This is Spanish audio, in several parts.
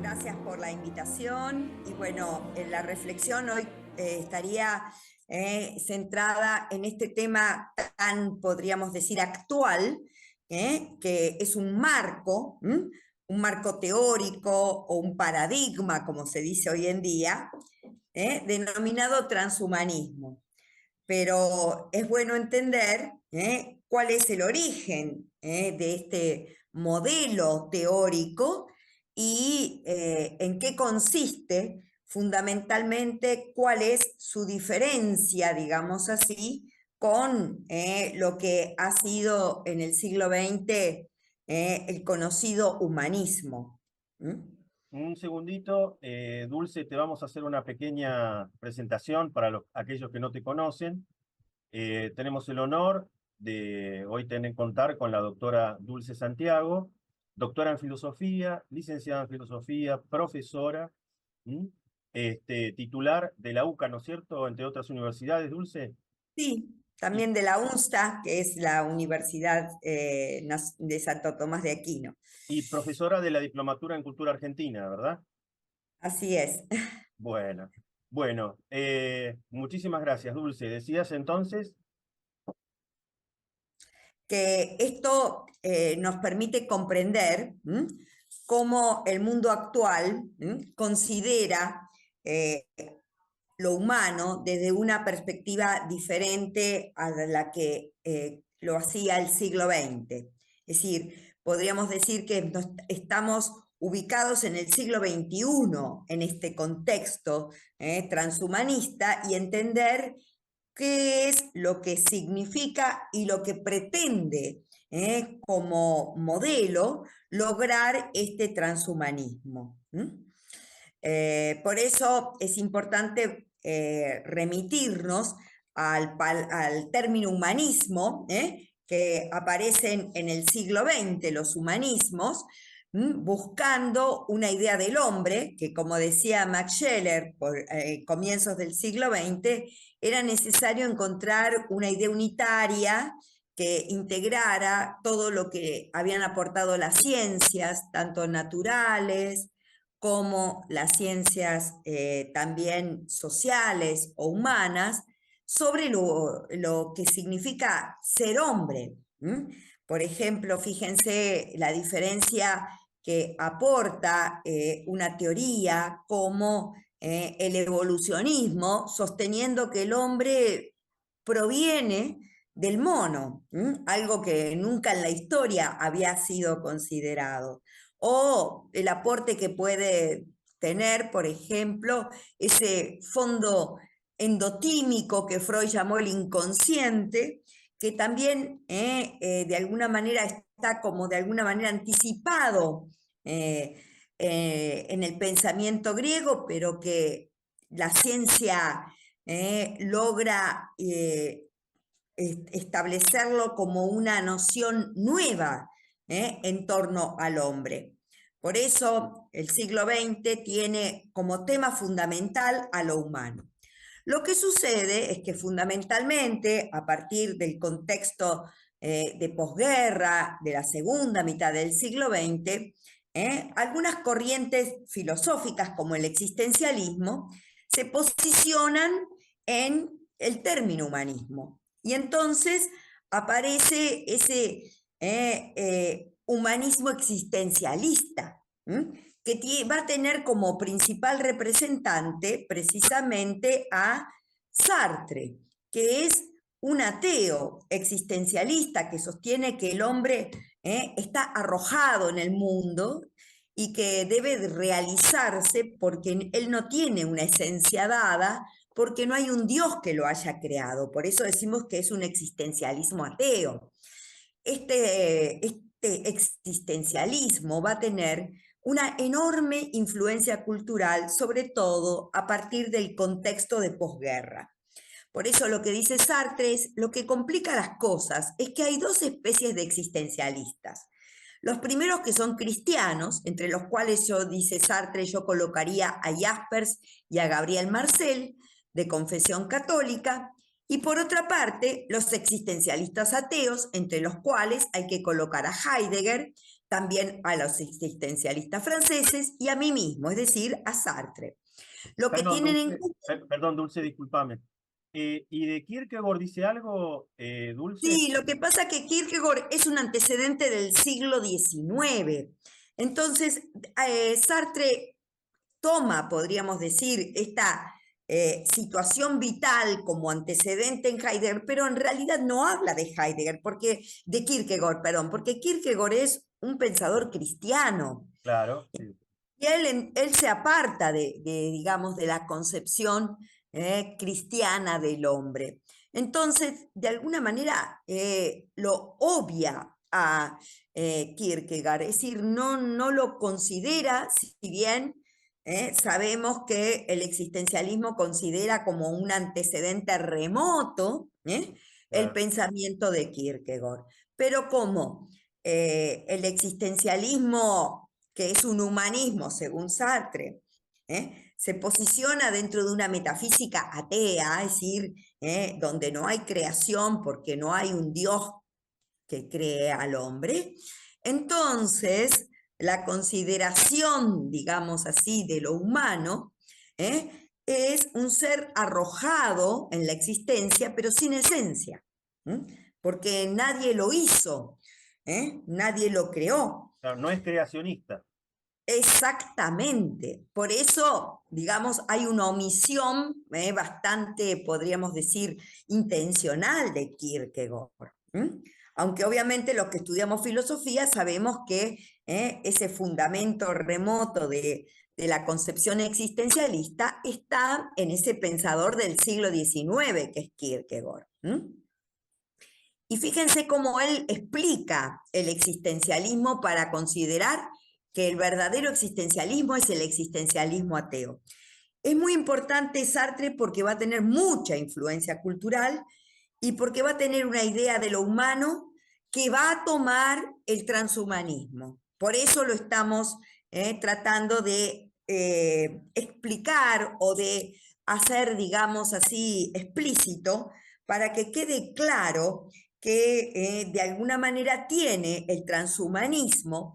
Gracias por la invitación y bueno, la reflexión hoy estaría centrada en este tema tan, podríamos decir, actual, que es un marco teórico o un paradigma, como se dice hoy en día, denominado transhumanismo. Pero es bueno entender cuál es el origen de este modelo teórico y en qué consiste fundamentalmente, cuál es su diferencia, digamos así, con lo que ha sido en el siglo XX el conocido humanismo. ¿Mm? Un segundito, Dulce, te vamos a hacer una pequeña presentación para aquellos que no te conocen. Tenemos el honor de hoy contar con la doctora Dulce Santiago, doctora en filosofía, licenciada en filosofía, profesora, ¿m? Titular de la UCA, ¿no es cierto?, entre otras universidades, Dulce. Sí, Y, también de la UNSTA, que es la Universidad de Santo Tomás de Aquino. y profesora de la Diplomatura en Cultura Argentina, ¿verdad? Así es. Bueno, bueno, muchísimas gracias, Dulce. Decías entonces. Que esto nos permite comprender cómo el mundo actual considera lo humano desde una perspectiva diferente a la que lo hacía el siglo XX. Es decir, podríamos decir que estamos ubicados en el siglo XXI, en este contexto transhumanista, y entender qué es lo que significa y lo que pretende como modelo lograr este transhumanismo. Por eso es importante remitirnos al término humanismo, que aparecen en el siglo XX los humanismos, buscando una idea del hombre, que como decía Max Scheler por comienzos del siglo XX, era necesario encontrar una idea unitaria que integrara todo lo que habían aportado las ciencias, tanto naturales como las ciencias también sociales o humanas, sobre lo que significa ser hombre. Por ejemplo, fíjense la diferencia que aporta una teoría como el evolucionismo, sosteniendo que el hombre proviene del mono, algo que nunca en la historia había sido considerado. O el aporte que puede tener, por ejemplo, ese fondo endotímico que Freud llamó el inconsciente, que también de alguna manera está como de alguna manera anticipado en el pensamiento griego, pero que la ciencia logra establecerlo como una noción nueva en torno al hombre. Por eso el siglo XX tiene como tema fundamental a lo humano. Lo que sucede es que fundamentalmente, a partir del contexto de posguerra, de la segunda mitad del siglo XX, algunas corrientes filosóficas como el existencialismo se posicionan en el término humanismo. Y entonces aparece ese humanismo existencialista, que va a tener como principal representante precisamente a Sartre, que es un ateo existencialista que sostiene que el hombre está arrojado en el mundo y que debe realizarse porque él no tiene una esencia dada, porque no hay un Dios que lo haya creado. Por eso decimos que es un existencialismo ateo. Este existencialismo va a tener una enorme influencia cultural, sobre todo a partir del contexto de posguerra. Por eso lo que dice Sartre es, lo que complica las cosas es que hay dos especies de existencialistas. Los primeros que son cristianos, entre los cuales dice Sartre, yo colocaría a Jaspers y a Gabriel Marcel, de confesión católica, y por otra parte, los existencialistas ateos, entre los cuales hay que colocar a Heidegger, también a los existencialistas franceses y a mí mismo, es decir, a Sartre. Lo que Perdón, tienen en Dulce, común. perdón, Dulce, discúlpame. ¿Y de Kierkegaard dice algo, Dulce? Sí, lo que pasa es que Kierkegaard es un antecedente del siglo XIX. Entonces, Sartre toma, podríamos decir, esta situación vital como antecedente en Heidegger, pero en realidad no habla de Heidegger, de Kierkegaard, perdón, porque Kierkegaard es un pensador cristiano. Claro, sí. Y él se aparta digamos, de la concepción cristiana del hombre. Entonces, de alguna manera, lo obvia a Kierkegaard, es decir, no lo considera, si bien sabemos que el existencialismo considera como un antecedente remoto el Claro. pensamiento de Kierkegaard. Pero como el existencialismo, que es un humanismo según Sartre, se posiciona dentro de una metafísica atea, es decir, donde no hay creación porque no hay un Dios que cree al hombre. Entonces, la consideración, digamos así, de lo humano, es un ser arrojado en la existencia, pero sin esencia, porque nadie lo hizo, nadie lo creó. Claro, no es creacionista. Exactamente. Por eso, digamos, hay una omisión bastante, podríamos decir, intencional de Kierkegaard. Aunque obviamente los que estudiamos filosofía sabemos que ese fundamento remoto de la concepción existencialista está en ese pensador del siglo XIX, que es Kierkegaard. Y fíjense cómo él explica el existencialismo para considerar que el verdadero existencialismo es el existencialismo ateo. Es muy importante Sartre porque va a tener mucha influencia cultural y porque va a tener una idea de lo humano que va a tomar el transhumanismo. Por eso lo estamos tratando de explicar o de hacer, digamos así, explícito para que quede claro que de alguna manera tiene el transhumanismo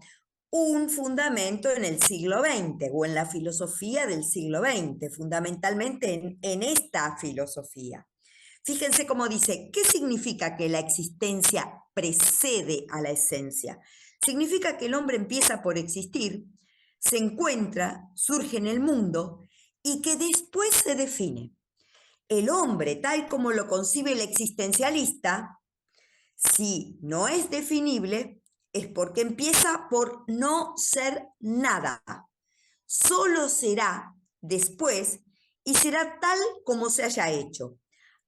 un fundamento en el siglo XX o en la filosofía del siglo XX, fundamentalmente en esta filosofía. Fíjense cómo dice, ¿qué significa que la existencia precede a la esencia? Significa que el hombre empieza por existir, se encuentra, surge en el mundo y que después se define. El hombre, tal como lo concibe el existencialista, si no es definible, es porque empieza por no ser nada. Solo será después y será tal como se haya hecho.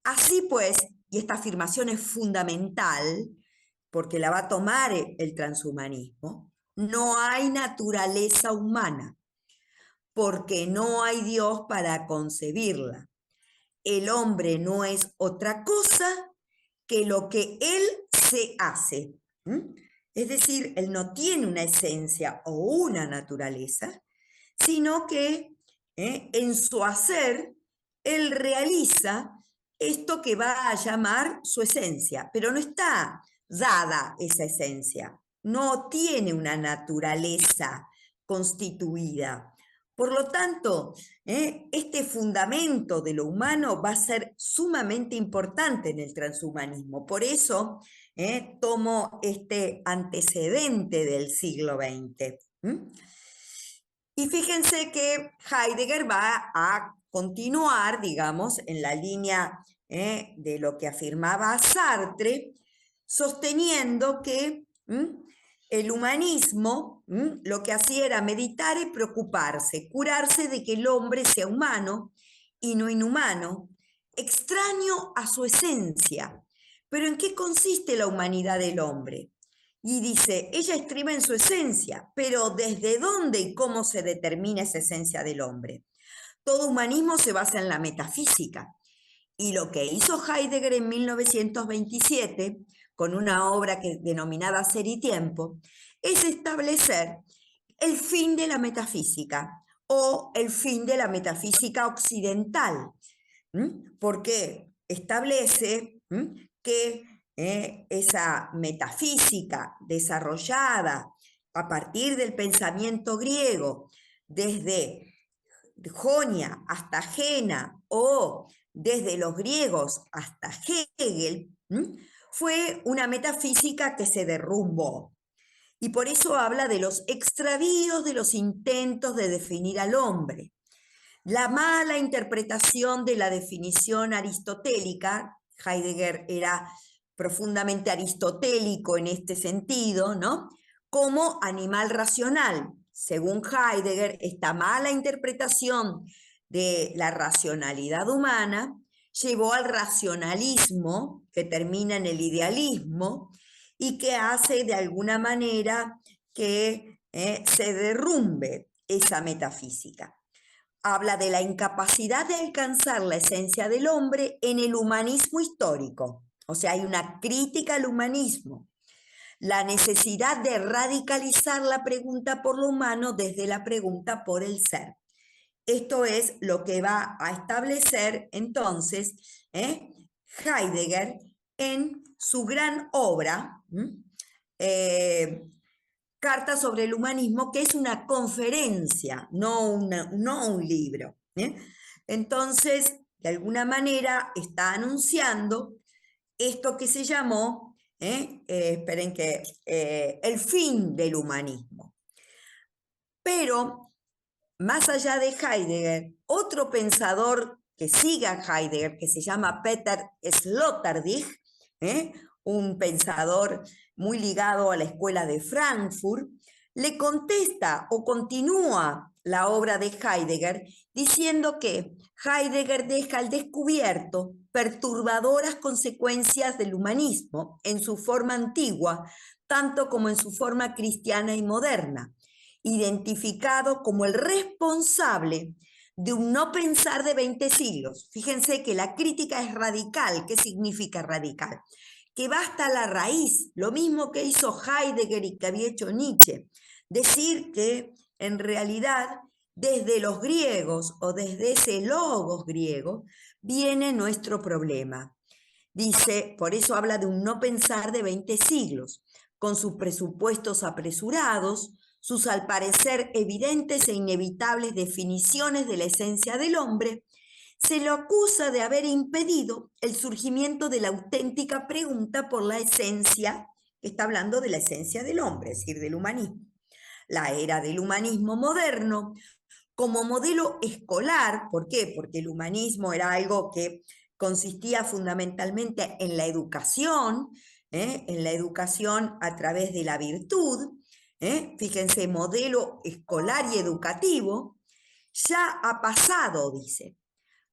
Así pues, y esta afirmación es fundamental, porque la va a tomar el transhumanismo, no hay naturaleza humana, porque no hay Dios para concebirla. El hombre no es otra cosa que lo que él se hace. Es decir, él no tiene una esencia o una naturaleza, sino que en su hacer, él realiza esto que va a llamar su esencia, pero no está dada esa esencia, no tiene una naturaleza constituida. Por lo tanto, este fundamento de lo humano va a ser sumamente importante en el transhumanismo. Por eso tomo este antecedente del siglo XX. Y fíjense que Heidegger va a continuar, digamos, en la línea de lo que afirmaba Sartre, sosteniendo que el humanismo lo que hacía era meditar y preocuparse, curarse de que el hombre sea humano y no inhumano, extraño a su esencia. Pero ¿en qué consiste la humanidad del hombre? Y dice, ella estriba en su esencia, pero ¿desde dónde y cómo se determina esa esencia del hombre? Todo humanismo se basa en la metafísica. Y lo que hizo Heidegger en 1927, con una obra denominada Ser y Tiempo, es establecer el fin de la metafísica o el fin de la metafísica occidental, porque establece que esa metafísica desarrollada a partir del pensamiento griego, desde Jonia hasta Jena o desde los griegos hasta Hegel, fue una metafísica que se derrumbó. Y por eso habla de los extravíos de los intentos de definir al hombre. La mala interpretación de la definición aristotélica, Heidegger era profundamente aristotélico en este sentido, ¿no? Como animal racional. Según Heidegger, esta mala interpretación de la racionalidad humana llevó al racionalismo, que termina en el idealismo, y que hace de alguna manera que se derrumbe esa metafísica. Habla de la incapacidad de alcanzar la esencia del hombre en el humanismo histórico. O sea, hay una crítica al humanismo. La necesidad de radicalizar la pregunta por lo humano desde la pregunta por el ser. Esto es lo que va a establecer entonces Heidegger en su gran obra, Carta sobre el humanismo, que es una conferencia, no un libro. Entonces, de alguna manera, está anunciando esto que se llamó, esperen que, el fin del humanismo. Pero, más allá de Heidegger, otro pensador que siga a Heidegger, que se llama Peter Sloterdijk, un pensador muy ligado a la escuela de Frankfurt, le contesta o continúa la obra de Heidegger diciendo que Heidegger deja al descubierto perturbadoras consecuencias del humanismo en su forma antigua, tanto como en su forma cristiana y moderna, identificado como el responsable de un no pensar de 20 siglos. Fíjense que la crítica es radical. ¿Qué significa radical? Que va hasta la raíz, lo mismo que hizo Heidegger y que había hecho Nietzsche. Decir que en realidad desde los griegos o desde ese logos griego viene nuestro problema. Dice, por eso habla de un no pensar de 20 siglos, con sus presupuestos apresurados, sus al parecer evidentes e inevitables definiciones de la esencia del hombre, se lo acusa de haber impedido el surgimiento de la auténtica pregunta por la esencia, que está hablando de la esencia del hombre, es decir, del humanismo. La era del humanismo moderno, como modelo escolar, ¿por qué? Porque el humanismo era algo que consistía fundamentalmente en la educación a través de la virtud, fíjense, modelo escolar y educativo, ya ha pasado, dice,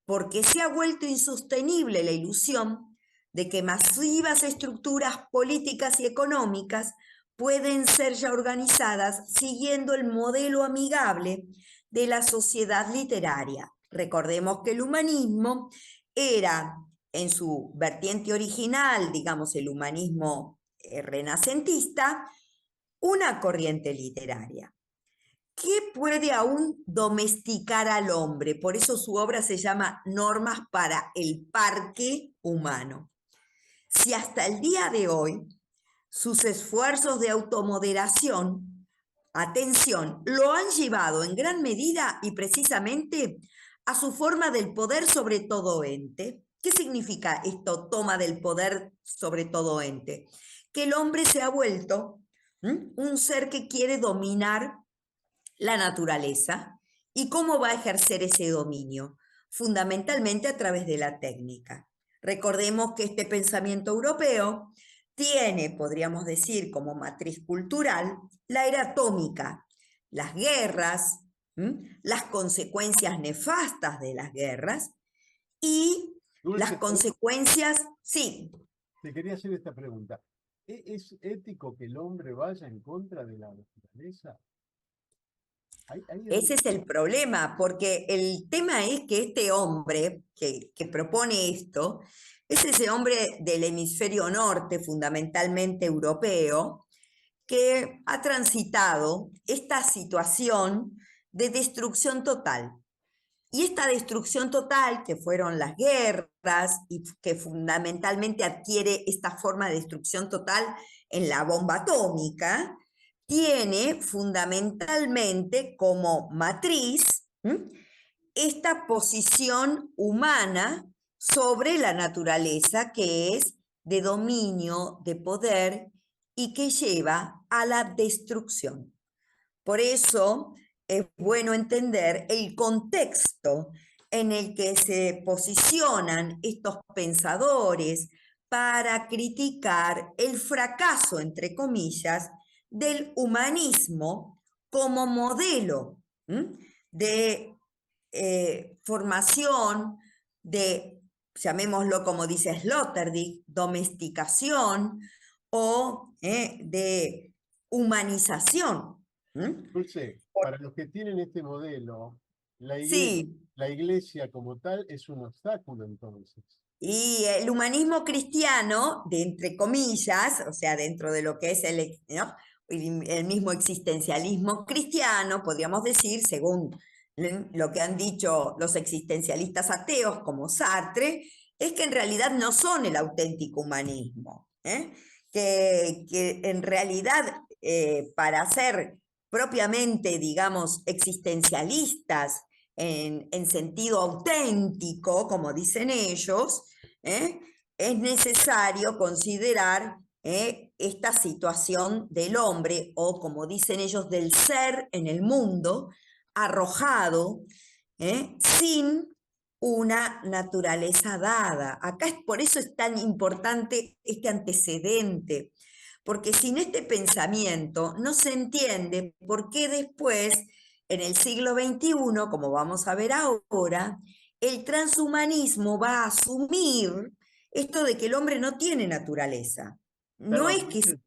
porque se ha vuelto insostenible la ilusión de que masivas estructuras políticas y económicas pueden ser ya organizadas siguiendo el modelo amigable de la sociedad literaria. Recordemos que el humanismo era, en su vertiente original, digamos el humanismo renacentista, una corriente literaria. ¿Qué puede aún domesticar al hombre? Por eso su obra se llama Normas para el Parque Humano. Si hasta el día de hoy sus esfuerzos de automoderación, atención, lo han llevado en gran medida y precisamente a su forma del poder sobre todo ente. ¿Qué significa esto, toma del poder sobre todo ente? Que el hombre se ha vuelto un ser que quiere dominar la naturaleza. ¿Y cómo va a ejercer ese dominio? Fundamentalmente a través de la técnica. Recordemos que este pensamiento europeo tiene, podríamos decir, como matriz cultural, la era atómica, las guerras, las consecuencias nefastas de las guerras y Dulce, las consecuencias, sí. Te quería hacer esta pregunta. ¿Es ético que el hombre vaya en contra de la naturaleza? Ese es el problema, porque el tema es que este hombre que propone esto es ese hombre del hemisferio norte, fundamentalmente europeo, que ha transitado esta situación de destrucción total. Y esta destrucción total, que fueron las guerras y que fundamentalmente adquiere esta forma de destrucción total en la bomba atómica, tiene fundamentalmente como matriz esta posición humana sobre la naturaleza, que es de dominio, de poder, y que lleva a la destrucción. Por eso es bueno entender el contexto en el que se posicionan estos pensadores para criticar el fracaso, entre comillas, del humanismo como modelo de formación, de, llamémoslo como dice Sloterdijk, domesticación o de humanización. Dulce, para los que tienen este modelo, Sí, la iglesia como tal es un obstáculo entonces. y el humanismo cristiano, de entre comillas, o sea, dentro de lo que es ¿no? el mismo existencialismo cristiano, podríamos decir, según lo que han dicho los existencialistas ateos como Sartre, es que en realidad no son el auténtico humanismo, que en realidad para ser propiamente, digamos, existencialistas en sentido auténtico, como dicen ellos, es necesario considerar esta situación del hombre, o como dicen ellos, del ser en el mundo, arrojado, sin una naturaleza dada. Acá es por eso es tan importante este antecedente, porque sin este pensamiento no se entiende por qué después, en el siglo XXI, como vamos a ver ahora, el transhumanismo va a asumir esto de que el hombre no tiene naturaleza. No Perdón, es que...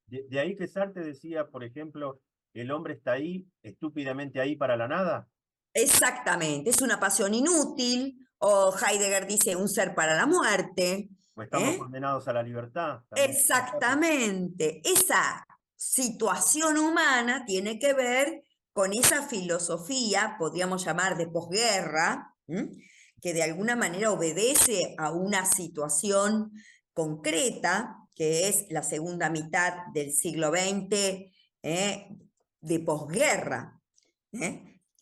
de ahí que Sartre decía, por ejemplo, el hombre está ahí, estúpidamente ahí para la nada. Exactamente, es una pasión inútil, o Heidegger dice un ser para la muerte. O estamos condenados a la libertad. También. Exactamente, esa situación humana tiene que ver con esa filosofía, podríamos llamar de posguerra, que de alguna manera obedece a una situación concreta, que es la segunda mitad del siglo XX, de posguerra.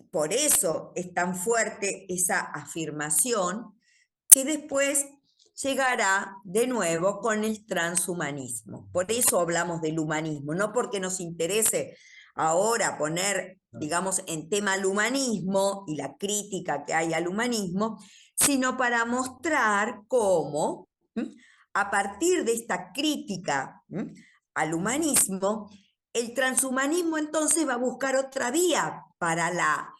Por eso es tan fuerte esa afirmación, que después llegará de nuevo con el transhumanismo. Por eso hablamos del humanismo, no porque nos interese ahora poner, digamos, en tema el humanismo y la crítica que hay al humanismo, sino para mostrar cómo, a partir de esta crítica al humanismo, el transhumanismo entonces va a buscar otra vía para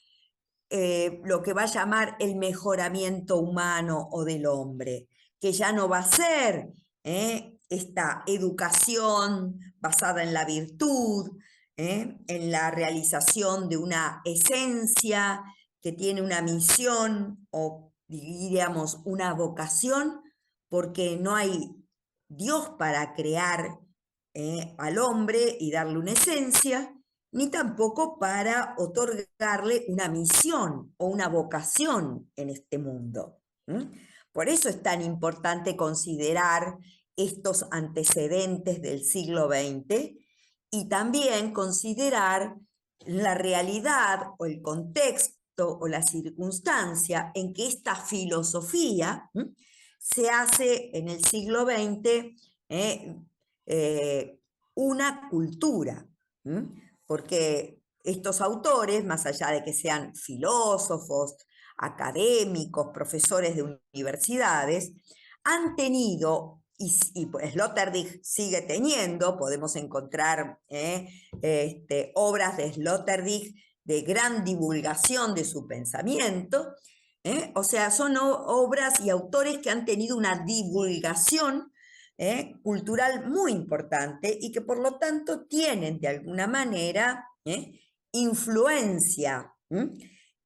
lo que va a llamar el mejoramiento humano o del hombre, que ya no va a ser esta educación basada en la virtud, en la realización de una esencia que tiene una misión o diríamos una vocación, porque no hay Dios para crear al hombre y darle una esencia, ni tampoco para otorgarle una misión o una vocación en este mundo. Por eso es tan importante considerar estos antecedentes del siglo XX y también considerar la realidad o el contexto o la circunstancia en que esta filosofía se hace en el siglo XX una cultura. Porque estos autores, más allá de que sean filósofos, académicos, profesores de universidades, han tenido, y pues Sloterdijk sigue teniendo, podemos encontrar obras de Sloterdijk de gran divulgación de su pensamiento, o sea, son obras y autores que han tenido una divulgación cultural muy importante y que por lo tanto tienen de alguna manera influencia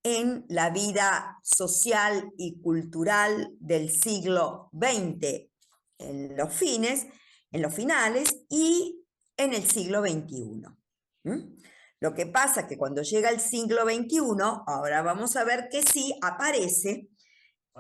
en la vida social y cultural del siglo XX, en los finales y en el siglo XXI. Lo que pasa es que cuando llega el siglo XXI, ahora vamos a ver que sí aparece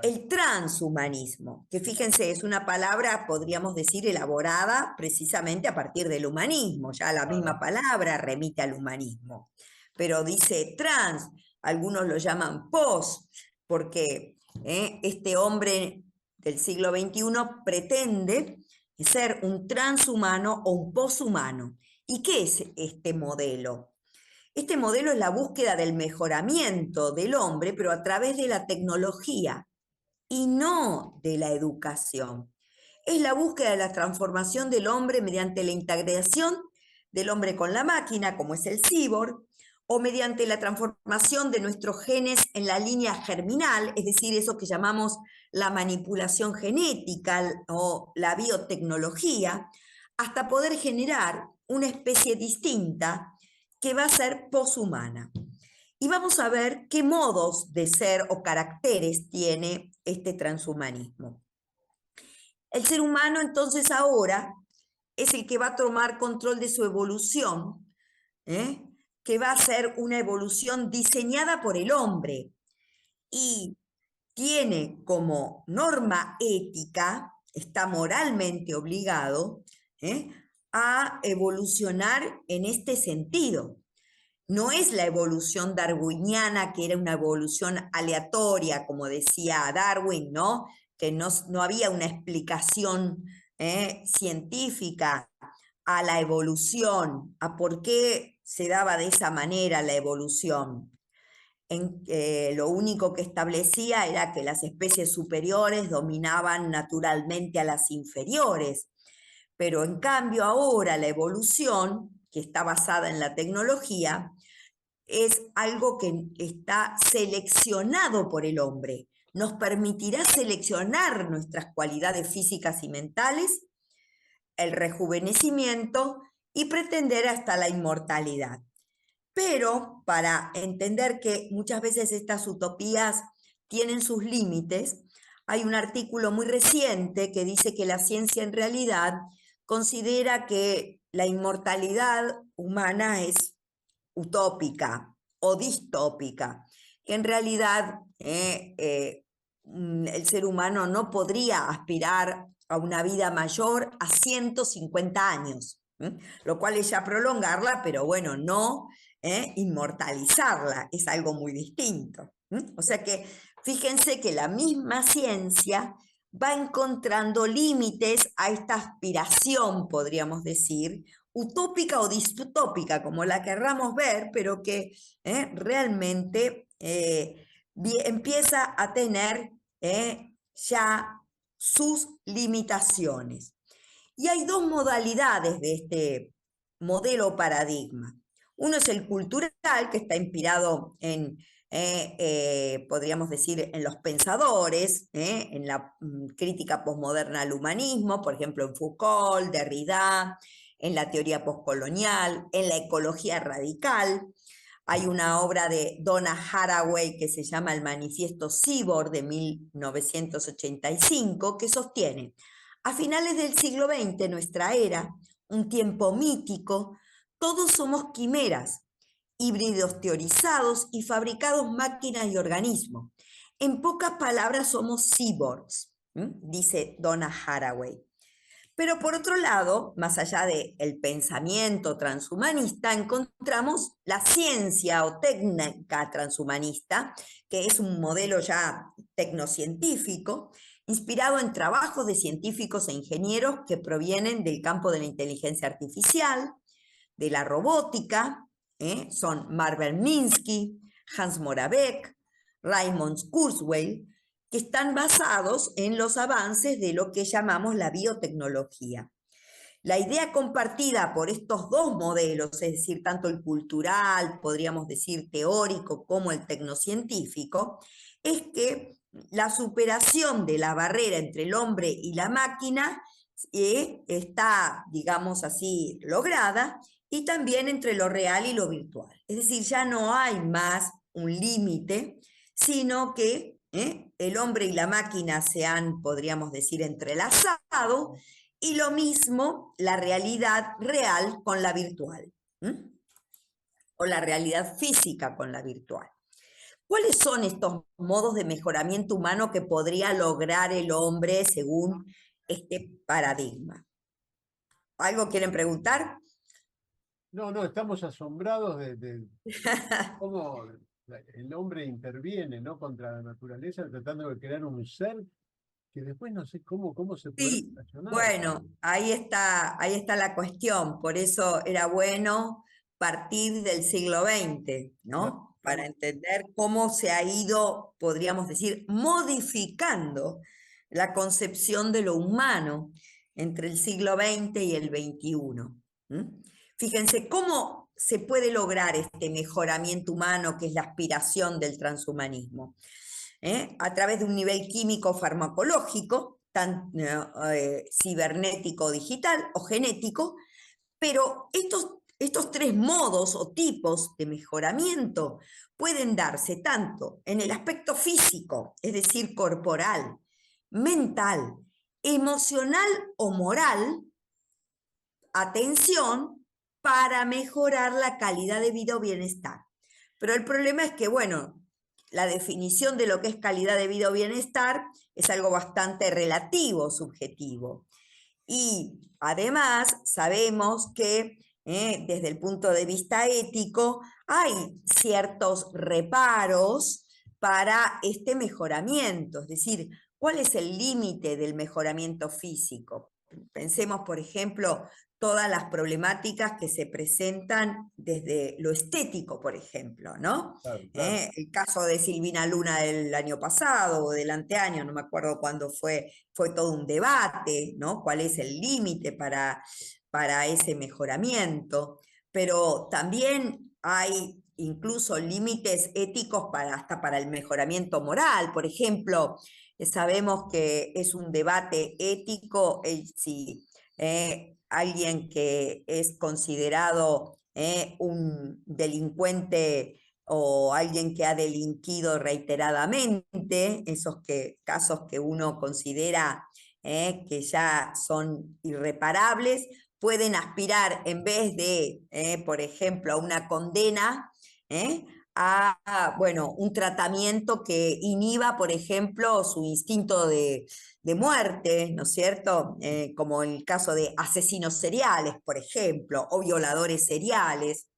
el transhumanismo, que fíjense, es una palabra, podríamos decir, elaborada precisamente a partir del humanismo, ya la misma palabra remite al humanismo, pero dice trans, algunos lo llaman post, porque este hombre del siglo XXI pretende ser un transhumano o un poshumano. ¿Y qué es este modelo? Este modelo es la búsqueda del mejoramiento del hombre, pero a través de la tecnología y no de la educación. Es la búsqueda de la transformación del hombre mediante la integración del hombre con la máquina, como es el cyborg, o mediante la transformación de nuestros genes en la línea germinal, es decir, eso que llamamos la manipulación genética o la biotecnología, hasta poder generar una especie distinta que va a ser poshumana. Y vamos a ver qué modos de ser o caracteres tiene este transhumanismo. El ser humano entonces ahora es el que va a tomar control de su evolución, que va a ser una evolución diseñada por el hombre y tiene como norma ética, está moralmente obligado a evolucionar en este sentido. No es la evolución darwiniana, que era una evolución aleatoria, como decía Darwin, ¿no? Que no había una explicación científica a la evolución, a por qué se daba de esa manera la evolución. Lo único que establecía era que las especies superiores dominaban naturalmente a las inferiores. Pero en cambio ahora la evolución, que está basada en la tecnología, es algo que está seleccionado por el hombre. Nos permitirá seleccionar nuestras cualidades físicas y mentales, el rejuvenecimiento y pretender hasta la inmortalidad. Pero para entender que muchas veces estas utopías tienen sus límites, hay un artículo muy reciente que dice que la ciencia en realidad considera que la inmortalidad humana es utópica o distópica, que en realidad el ser humano no podría aspirar a una vida mayor a 150 años, lo cual es ya prolongarla, pero bueno, no inmortalizarla, es algo muy distinto. O sea que fíjense que la misma ciencia va encontrando límites a esta aspiración, podríamos decir, utópica o distópica, como la querramos ver, pero que realmente empieza a tener ya sus limitaciones. Y hay dos modalidades de este modelo paradigma. Uno es el cultural, que está inspirado en, podríamos decir, en los pensadores, en la crítica posmoderna al humanismo, por ejemplo, en Foucault, Derrida, en la teoría postcolonial, en la ecología radical. Hay una obra de Donna Haraway que se llama El Manifiesto Cyborg de 1985, que sostiene: a finales del siglo XX, nuestra era, un tiempo mítico, todos somos quimeras, híbridos teorizados y fabricados máquinas y organismos. En pocas palabras, somos cyborgs, dice Donna Haraway. Pero por otro lado, más allá del pensamiento transhumanista, encontramos la ciencia o técnica transhumanista, que es un modelo ya tecnocientífico, inspirado en trabajos de científicos e ingenieros que provienen del campo de la inteligencia artificial, de la robótica, son Marvin Minsky, Hans Moravec, Raymond Kurzweil, que están basados en los avances de lo que llamamos la biotecnología. La idea compartida por estos dos modelos, es decir, tanto el cultural, podríamos decir teórico, como el tecnocientífico, es que la superación de la barrera entre el hombre y la máquina está, digamos así, lograda, y también entre lo real y lo virtual. Es decir, ya no hay más un límite, sino que el hombre y la máquina se han, podríamos decir, entrelazado, y lo mismo la realidad real con la virtual, o la realidad física con la virtual. ¿Cuáles son estos modos de mejoramiento humano que podría lograr el hombre según este paradigma? ¿Algo quieren preguntar? No, no, estamos asombrados de cómo el hombre interviene, ¿no? Contra la naturaleza, tratando de crear un ser que después no sé cómo se puede Sí, relacionar. bueno, ahí está la cuestión. Por eso era bueno partir del siglo XX, ¿no? Para entender cómo se ha ido, podríamos decir, modificando la concepción de lo humano entre el siglo XX y el XXI. ¿Mm? Fíjense cómo se puede lograr este mejoramiento humano que es la aspiración del transhumanismo. A través de un nivel químico farmacológico, cibernético digital o genético, pero estos tres modos o tipos de mejoramiento pueden darse tanto en el aspecto físico, es decir, corporal, mental, emocional o moral, atención, para mejorar la calidad de vida o bienestar. Pero el problema es que, bueno, la definición de lo que es calidad de vida o bienestar es algo bastante relativo, subjetivo. Y además sabemos que desde el punto de vista ético hay ciertos reparos para este mejoramiento, es decir, ¿cuál es el límite del mejoramiento físico? Pensemos, por ejemplo, todas las problemáticas que se presentan desde lo estético, por ejemplo, ¿no? Claro, claro. El caso de Silvina Luna del año pasado o del anteaño, no me acuerdo cuándo fue todo un debate, ¿no? ¿Cuál es el límite para ese mejoramiento? Pero también hay incluso límites éticos hasta para el mejoramiento moral. Por ejemplo, sabemos que es un debate ético si alguien que es considerado un delincuente o alguien que ha delinquido reiteradamente, esos casos que uno considera que ya son irreparables, pueden aspirar en vez de, por ejemplo, a una condena, bueno, un tratamiento que inhiba, por ejemplo, su instinto de muerte, ¿no es cierto? Como el caso de asesinos seriales, por ejemplo, o violadores seriales.